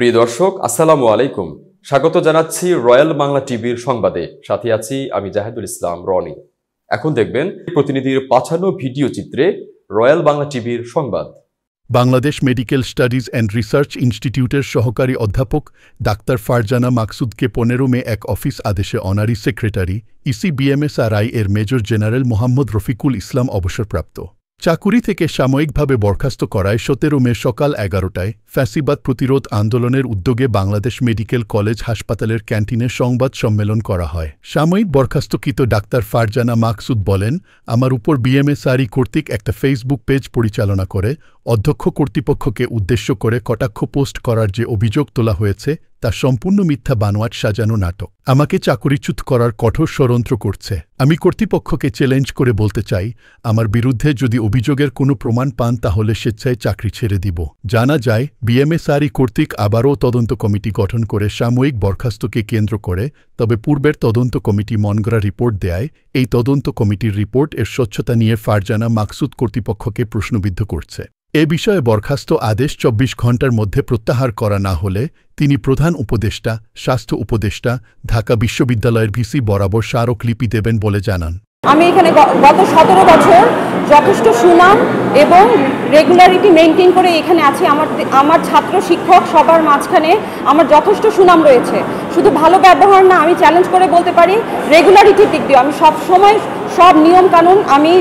প্রিয় দর্শক, আসসালামু আলাইকুম। স্বাগত জানাচ্ছি রয়্যাল বাংলা টিভির সংবাদে। সাথে আছি আমি জাহিদুল ইসলাম রনি। এখন দেখবেন প্রতিনিধির পাঠানো ভিডিও চিত্রে রয়্যাল বাংলা টিভির সংবাদ। Bangladesh medical studies and research ইনস্টিটিউটের সহকারী অধ্যাপক ডাক্তার ফারজানা মাকসুদকে 15 মে এক অফিস আদেশে অনারি সেক্রেটারি ইসিবিএমএসআরআই এর মেজর জেনারেল মোহাম্মদ রফিকুল ইসলাম অবসরপ্রাপ্ত চাকুরি থেকে সাময়িকভাবে বরখাস্ত করায় 17 মে সকাল 11টায় ফ্যাসিবাদ প্রতিরোধ আন্দোলনের উদ্যোগে বাংলাদেশ মেডিকেল কলেজ হাসপাতালের ক্যান্টিনে সংবাদ সম্মেলন করা হয়। সাময়িক বরখাস্তকৃত ডাক্তার ফারজানা মাকসুদ বলেন, আমার উপর বিএমএসআরআই কর্তৃক একটা ফেসবুক পেজ পরিচালনা করে অধ্যক্ষ কর্তৃপক্ষকে উদ্দেশ্য করে কটাক্ষ পোস্ট করার যে অভিযোগ তোলা হয়েছে তা সম্পূর্ণ মিথ্যা বানোয়াট সাজানো নাটক। আমাকে চাকরিচ্যুত করার কঠোর ষড়যন্ত্র করছে। আমি কর্তৃপক্ষকে চ্যালেঞ্জ করে বলতে চাই, আমার বিরুদ্ধে যদি অভিযোগের কোনো প্রমাণ পান তাহলে স্বেচ্ছায় চাকরি ছেড়ে দিব। জানা যায়, বিএমএসআরআই কর্তৃক আবারও তদন্ত কমিটি গঠন করে সাময়িক বরখাস্তকে কেন্দ্র করে, তবে পূর্বের তদন্ত কমিটি মনগড়া রিপোর্ট দেয়। এই তদন্ত কমিটির রিপোর্ট এর স্বচ্ছতা নিয়ে ফারজানা মাকসুদ কর্তৃপক্ষকে প্রশ্নবিদ্ধ করছে। এ বিষয়ে বরখাস্ত আদেশ 24 ঘণ্টার মধ্যে প্রত্যাহার করা না হলে তিনি প্রধান উপদেষ্টা, স্বাস্থ্য উপদেষ্টা, ঢাকা বিশ্ববিদ্যালয়ের ভিসি বরাবর স্মারকলিপি দেবেন বলে জানান। আমি এখানে গত 17 বছর যথেষ্ট সুনাম এবং রেগুলারিটি মেনটেন করে এখানে আছি। আমার ছাত্র শিক্ষক সবার মাঝখানে আমার যথেষ্ট সুনাম রয়েছে। শুধু ভালো ব্যবহার না, আমি চ্যালেঞ্জ করে বলতে পারি রেগুলারিটির দিক দিয়ে আমি সব সময় সব নিয়ম কানুন আমি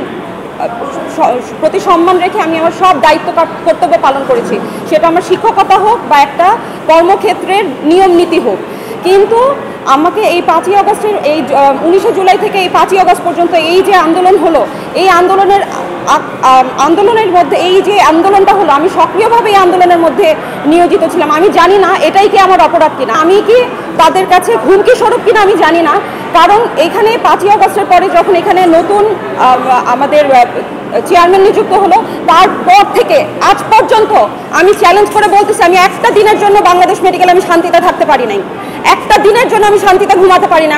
প্রতি সম্মান রেখে আমি আমার সব দায়িত্ব কর্তব্য পালন করেছি, সেটা আমার শিক্ষকতা হোক বা একটা কর্মক্ষেত্রের নিয়ম নীতি হোক। কিন্তু আমাকে এই 5ই আগস্টের এই 19 জুলাই থেকে এই 5ই আগস্ট পর্যন্ত এই যে আন্দোলন হলো, এই আন্দোলনের মধ্যে এই যে আন্দোলনটা হলো, আমি সক্রিয়ভাবে এই আন্দোলনের মধ্যে নিয়োজিত ছিলাম। আমি জানি না এটাই কি আমার অপরাধ কিনা, আমি কি তাদের কাছে হুমকি স্বরূপ কিনা আমি জানি না। কারণ এখানে 5ই আগস্টের পরে যখন এখানে নতুন আমাদের চেয়ারম্যান নিযুক্ত হলো, তারপর থেকে আজ পর্যন্ত আমি চ্যালেঞ্জ করে বলতেছি, আমি একটা দিনের জন্য বাংলাদেশ মেডিকেল আমি শান্তিতে থাকতে পারি নাই, একটা দিনের জন্য আমি শান্তিতে ঘুমাতে পারি না।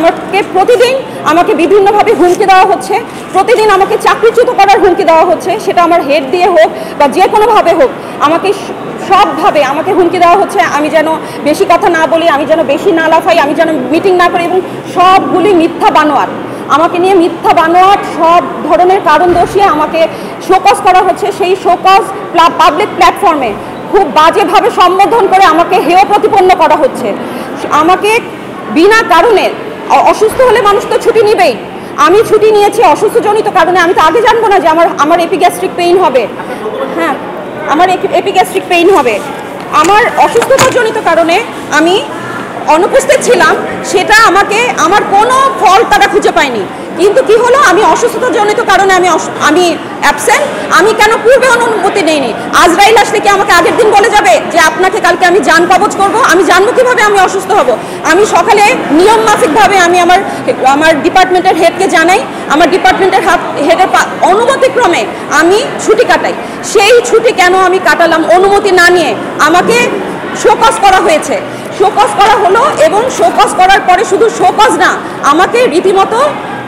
প্রতিদিন আমাকে বিভিন্নভাবে হুমকি দেওয়া হচ্ছে, প্রতিদিন আমাকে চাকরিচ্যুত করার হুমকি দেওয়া হচ্ছে, সেটা আমার হেড দিয়ে হোক বা যে কোনোভাবে হোক, আমাকে সবভাবে আমাকে হুমকি দেওয়া হচ্ছে। আমি যেন বেশি কথা না বলি, আমি যেন বেশি না লাফাই, আমি যেন মিটিং না করি, এবং সবগুলি মিথ্যা বানোয়াট। আমাকে নিয়ে মিথ্যা বানোয়াট সব ধরনের কারণ দর্শিয়ে আমাকে শোকজ করা হচ্ছে। সেই শোকজ পাবলিক প্ল্যাটফর্মে খুব বাজেভাবে সম্বোধন করে আমাকে হেয় প্রতিপন্ন করা হচ্ছে। আমাকে বিনা কারণে, অসুস্থ হলে মানুষ তো ছুটি নিবেই, আমি ছুটি নিয়েছি অসুস্থজনিত কারণে। আমি তো আগে জানবো না যে আমার এপিগ্যাস্ট্রিক পেইন হবে। হ্যাঁ, আমার এপিগ্যাস্ট্রিক পেইন হবে। আমার অসুস্থতাজনিত কারণে আমি অনুপস্থিত ছিলাম, সেটা আমার কোনো ফল তারা খুঁজে পায়নি। কিন্তু কি হলো, আমি অসুস্থতাজনিত কারণে আমি অ্যাবসেন্ট। আমি কেন পূর্বে অনুমতি নেইনি? আজরাইল আসলে কি আমাকে আগের দিন বলে যাবে যে আপনাকে কালকে আমি জান কবজ করব? আমি জানবো কিভাবে আমি অসুস্থ হব? আমি সকালে নিয়ম মাফিকভাবে আমি আমার ডিপার্টমেন্টের হেডকে জানাই, আমার ডিপার্টমেন্টের হেডের অনুমতিক্রমে আমি ছুটি কাটাই। সেই ছুটি কেন আমি কাটালাম অনুমতি না নিয়ে? আমাকে শোকজ করা হয়েছে, শোকজ করা হলো, এবং শোকজ করার পরে শুধু শোকজ না, আমাকে রীতিমতো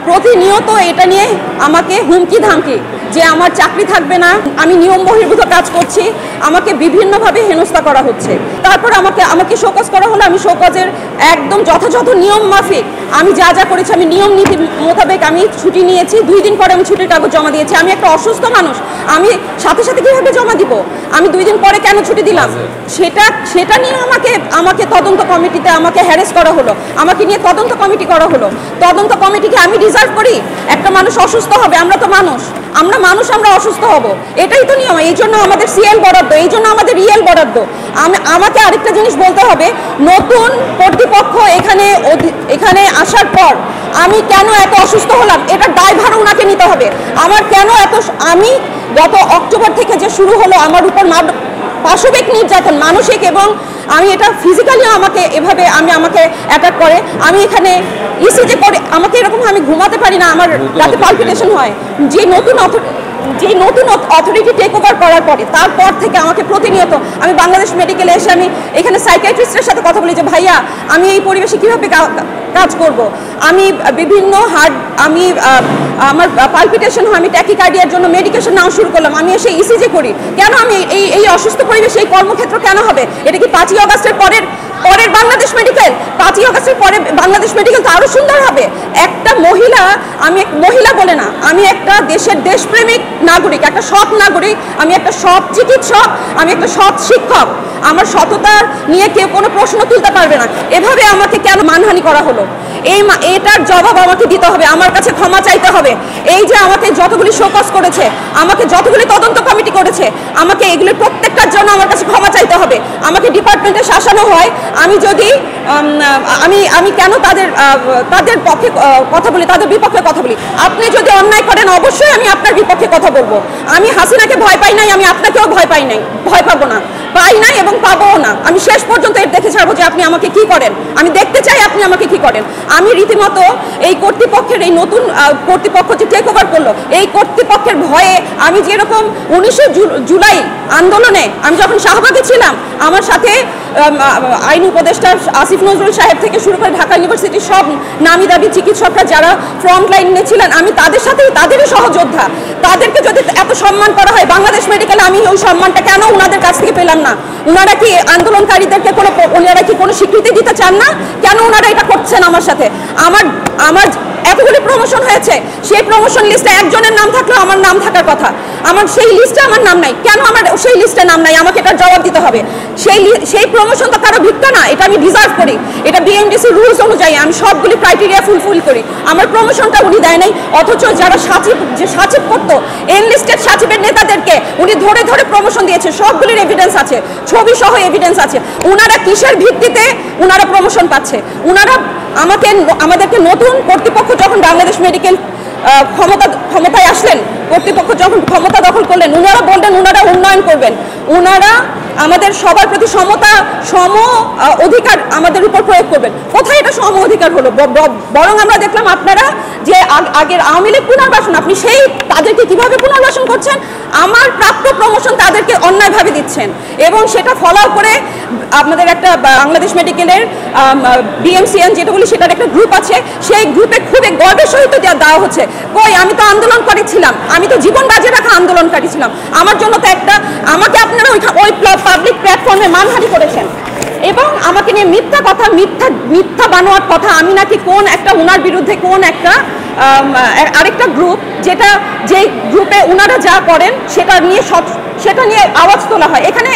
প্রতিনিয়ত এটা নিয়ে আমাকে হুমকি ধামকি যে আমার চাকরি থাকবে না, আমি নিয়ম বহির্ভূত কাজ করছি, আমাকে বিভিন্নভাবে হেনস্থা করা হচ্ছে। তারপর আমাকে শোকজ করা হলো। আমি শোকজের একদম যথাযথ নিয়ম মাফিক আমি যা যা করেছি, আমি নিয়ম নীতি মোতাবেক আমি ছুটি নিয়েছি। 2 দিন পরে আমি ছুটির কাগজ জমা দিয়েছি। আমি একটা অসুস্থ মানুষ, আমি সাথে সাথে কীভাবে জমা দিব? আমি 2 দিন পরে কেন ছুটি দিলাম? সেটা নিয়ে আমাকে তদন্ত কমিটিতে আমাকে হ্যারেস করা হলো, আমাকে নিয়ে তদন্ত কমিটি করা হলো। তদন্ত কমিটিকে আমি ডিজার্ভ করি? একটা মানুষ অসুস্থ হবে, আমরা তো মানুষ, আমরা অসুস্থ হব, এটাই তো নিয়ম। এই জন্য আমাদের সিএল বরাদ্দ, এই জন্য আমাদের ইএল বরাদ্দ। আমাকে আরেকটা জিনিস বলতে হবে, নতুন কর্তৃপক্ষ এখানে আসার পর আমি কেন এত অসুস্থ হলাম, এটার দায়ভার ওনাকে নিতে হবে। আমি গত অক্টোবর থেকে যে শুরু হলো আমার উপর পাশবিক নির্যাতন, মানসিক, এবং আমি এটা ফিজিক্যালি আমাকে অ্যাটাক করে। আমি এখানে ইসিজি করে আমাকে এরকম আমি ঘুমাতে পারি না, আমার রাতে পালপিটেশন হয়, যে নতুন অথরিটি টেক ওভার করার পরে তারপর থেকে আমাকে প্রতিনিয়ত আমি বাংলাদেশ মেডিকেলে এসে আমি এখানে সাইকিয়াট্রিস্টের সাথে কথা বলি যে ভাইয়া আমি এই পরিবেশে কীভাবে কাজ করব। আমি বিভিন্ন আমার পালপিটেশন হয়, আমি ট্যাকিকার্ডিয়ার জন্য মেডিকেশন নেওয়া শুরু করলাম। আমি এসে ইসিজি করি, কেন আমি এই অসুস্থ পরিবেশে এই কর্মক্ষেত্র কেন হবে? এটা কি 5ই আগস্টের পরের বাংলাদেশ মেডিকেল? 5ই আগস্টের পরে বাংলাদেশ মেডিকেল তো আরও সুন্দর হবে। একটা মহিলা, আমি এক মহিলা বলে না, আমি একটা দেশের দেশপ্রেমিক নাগরিক, একটা সৎ নাগরিক, আমি একটা সৎ চিকিৎসক, আমি একটা সৎ শিক্ষক। আমার সততা নিয়ে কেউ কোনো প্রশ্ন তুলতে পারবে না। এভাবে আমাকে কেন মানহানি করা হলো, এটার জবাব আমাকে দিতে হবে, আমার কাছে ক্ষমা চাইতে হবে। এই যে আমাকে যতগুলি শোকজ করেছে, আমাকে যতগুলি তদন্ত কমিটি করেছে, আমাকে এগুলির প্রত্যেকটার জন্য আমার কাছে ক্ষমা চাইতে হবে। আমাকে ডিপার্টমেন্টে শাসানো হয়, আমি যদি আমি কেন তাদের পক্ষে কথা বলি, তাদের বিপক্ষে কথা বলি? আপনি যদি অন্যায় করেন অবশ্যই আমি আপনার বিপক্ষে কথা বলবো। আমি হাসিনাকে ভয় পাই নাই, আমি আপনাকেও ভয় পাই নাই, ভয় পাবো না, পাই নাই এবং পাবও না। আমি শেষ পর্যন্ত এর দেখে ছাড়বো যে আপনি আমাকে কি করেন। আমি দেখতে চাই আপনি আমাকে কি করেন। আমি রীতিমতো এই কর্তৃপক্ষের, এই নতুন কর্তৃপক্ষ যে টেক ওভার করলো, এই কর্তৃপক্ষের ভয়ে আমি যেরকম 19 জুলাই আন্দোলনে আমি যখন শাহবাগে ছিলাম, আমার সাথে আইন উপদেষ্টা আসিফ নজরুল সাহেব থেকে শুরু করে ঢাকা ইউনিভার্সিটির সব নামি দাবি চিকিৎসকরা যারা ফ্রন্ট লাইনে ছিলেন, আমি তাদের সাথে, তাদেরই সহযোদ্ধা। তাদেরকে যদি এত সম্মান করা হয় বাংলাদেশ মেডিকেলে, আমি ওই সম্মানটা কেন ওনাদের কাছ থেকে পেলাম না? ওনারা কি আন্দোলনকারীদেরকে ওনারা কি কোনো স্বীকৃতি দিতে চান না? কেন ওনারা এটা করছেন আমার সাথে? আমার এতগুলি প্রমোশন হয়েছে, সেই প্রমোশন লিস্টে একজনের নাম থাকলেও আমার নাম থাকার কথা, আমার সেই লিস্টে আমার নাম নাই। কেন আমার সেই লিস্টে নাম নাই? আমাকে এটার জবাব দিতে হবে। সেই প্রমোশন তো কারো ভিক্ষা না, এটা আমি ডিজার্ভ করি। এটা বিএমডিসি রুলস অনুযায়ী আমি সবগুলি ক্রাইটেরিয়া ফুলফিল করি। আমার প্রমোশনটা উনি দেয় নাই, অথচ যারা সাচিব করতো, এনলিস্টেড সাচিবের নেতাদেরকে উনি ধরে ধরে প্রমোশন দিয়েছে। সবগুলির এভিডেন্স আছে, ছবি সহ এভিডেন্স আছে। উনারা কিসের ভিত্তিতে উনারা প্রমোশন পাচ্ছে? উনারা আমাদেরকে নতুন কর্তৃপক্ষ যখন বাংলাদেশ মেডিকেল ক্ষমতায় আসলেন, কর্তৃপক্ষ যখন ক্ষমতা দখল করলেন, উনারা বললেন উনারা উন্নয়ন করবেন, উনারা আমাদের সবার প্রতি সম অধিকার আমাদের উপর প্রয়োগ করবেন। কোথায় এটা সম অধিকার হলো? বরং আমরা দেখলাম আপনারা যে আগের আওয়ামী লীগ পুনর্বাসন, আপনি তাদেরকে কিভাবে পুনর্বাসন করছেন? আমার প্রাপ্ত প্রমোশন তাদেরকে অন্যায়ভাবে দিচ্ছেন, এবং সেটা ফলো করে আমাদের একটা বাংলাদেশ মেডিকেলের বিএমসিএন যেটা বলি, সেটার একটা গ্রুপ আছে, সেই গ্রুপে খুবই গর্বের সহিত দেওয়া হচ্ছে। কই, আমি তো আন্দোলনকারী ছিলাম, আমি তো জীবন বাজি রাখা আন্দোলনকারী ছিলাম, আমার জন্য তো আমাকে আপনারা ওই পাবলিক প্ল্যাটফর্মে মানহানি করেছেন, এবং আমাকে নিয়ে মিথ্যা কথা, মিথ্যা বানোয়ার কথা। আমি নাকি কোন একটা উনার বিরুদ্ধে কোন একটা আরেকটা গ্রুপ, যে গ্রুপে উনারা যা করেন সেটা নিয়ে আওয়াজ তোলা হয়, এখানে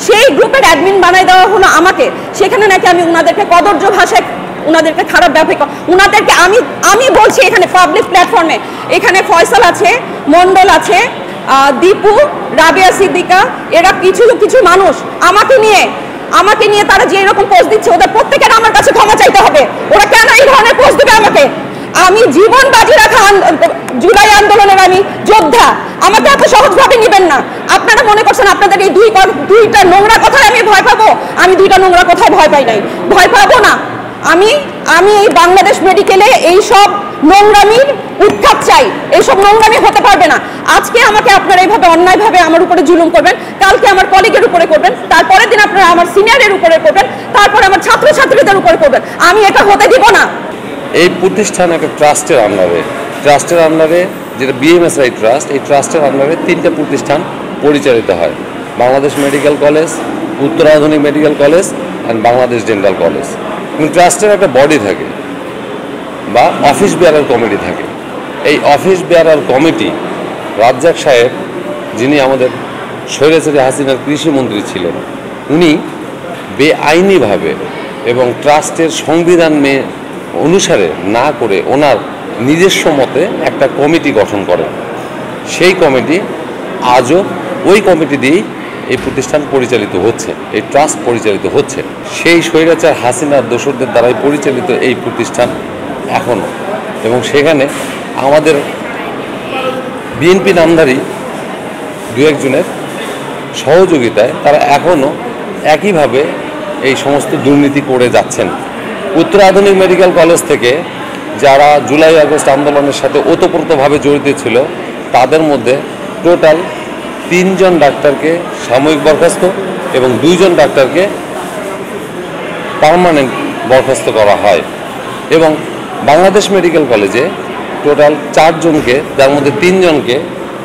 সেই গ্রুপের অ্যাডমিন বানাই দেওয়া হলো আমাকে। সেখানে নাকি আমি উনাদেরকে কদর্য ভাষায় উনাদেরকে খারাপ ব্যবহার, উনাদেরকে আমি বলছি এখানে পাবলিক প্ল্যাটফর্মে, এখানে ফয়সাল আছে, মন্ডল আছে, দীপু, রাবিয়া সিদ্দিকা, এরা কিছু মানুষ আমাকে নিয়ে তারা যে এরকম পোস্ট দিচ্ছে, ওদের প্রত্যেকের আমার কাছে ক্ষমা চাইতে হবে। ওরা কেন এই ধরনের পোস্ট দেবে আমাকে? আমি জীবন বাজি রাখা জুলাই আন্দোলনের আমি যোদ্ধা, আমাকে এত সহজভাবে নেবেন না। আপনারা মনে করছেন আপনাদের এই দুইটা নোংরা কথায় আমি ভয় পাবো? আমি দুইটা নোংরা কথায় ভয় পাই নাই, ভয় পাবো না। আমি এই বাংলাদেশ মেডিকেলে এই সব নোংরামির উৎখাত চাই, এইসব নোংরামি হতে পারবে না। আজকে আমাকে আপনারা এইভাবে অন্যায়ভাবে আমার উপরে জুলুম করবেন, কালকে আমার কলিগের উপরে করবেন, তারপরের দিন আপনারা আমার সিনিয়রের উপরে করবেন, তারপর আমার ছাত্রছাত্রীদের উপরে করবেন। আমি এটা হতে দিব না। এই প্রতিষ্ঠান একটা ট্রাস্টের আন্ডারে যেটা বিএমএসআই ট্রাস্ট, এই ট্রাস্টের আন্ডারে 3টা প্রতিষ্ঠান পরিচালিত হয়: বাংলাদেশ মেডিকেল কলেজ, উত্তর আধুনিক medical college and Bangladesh dental college. কিন্তু ট্রাস্টের একটা বডি থাকে বা অফিস বেয়ারার কমিটি থাকে। এই অফিস বেয়ারার কমিটি রাজ্জাক সাহেব, যিনি আমাদের স্বৈরাচারী হাসিনার কৃষিমন্ত্রী ছিলেন, উনি বেআইনিভাবে এবং ট্রাস্টের সংবিধান অনুসারে না করে ওনার নিজস্ব মতে একটা কমিটি গঠন করেন। সেই কমিটি আজও ওই কমিটি দিয়েই এই প্রতিষ্ঠান পরিচালিত হচ্ছে, এই ট্রাস্ট পরিচালিত হচ্ছে। সেই স্বৈরাচার হাসিনার দোসরদের দ্বারাই পরিচালিত এই প্রতিষ্ঠান এখনও, এবং সেখানে আমাদের বিএনপি নামধারী দু একজনের সহযোগিতায় তারা এখনও একইভাবে এই সমস্ত দুর্নীতি করে যাচ্ছেন। উত্তর আধুনিক মেডিকেল কলেজ থেকে যারা জুলাই আগস্ট আন্দোলনের সাথে ওতপ্রোতভাবে জড়িত ছিল তাদের মধ্যে টোটাল 3 জন ডাক্তারকে সাময়িক বরখাস্ত এবং 2 জন ডাক্তারকে পার্মানেন্ট বরখাস্ত করা হয় এবং বাংলাদেশ মেডিকেল কলেজে টোটাল 4 জনকে, যার মধ্যে 3 জনকে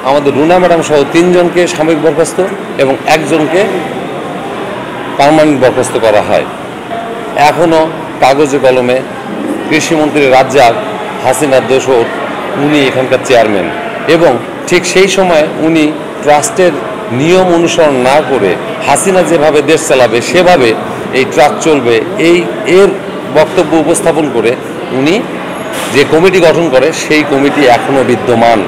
আমাদের রুনা ম্যাডাম সহ 3 জনকে সাময়িক বরখাস্ত এবং 1 জনকে পার্মানেন্ট বরখাস্ত করা হয়। এখনও কাগজে কলমে কৃষিমন্ত্রী রাজ্জাক হাসিনার দোসর, উনি এখানকার চেয়ারম্যান এবং ঠিক সেই সময় উনি ট্রাস্টের নিয়ম অনুসরণ না করে হাসিনা যেভাবে দেশ চালাবে সেভাবে এই ট্রাস্ট চলবে এর বক্তব্য উপস্থাপন করে উনি যে কমিটি গঠন করে সেই কমিটি এখনও বিদ্যমান।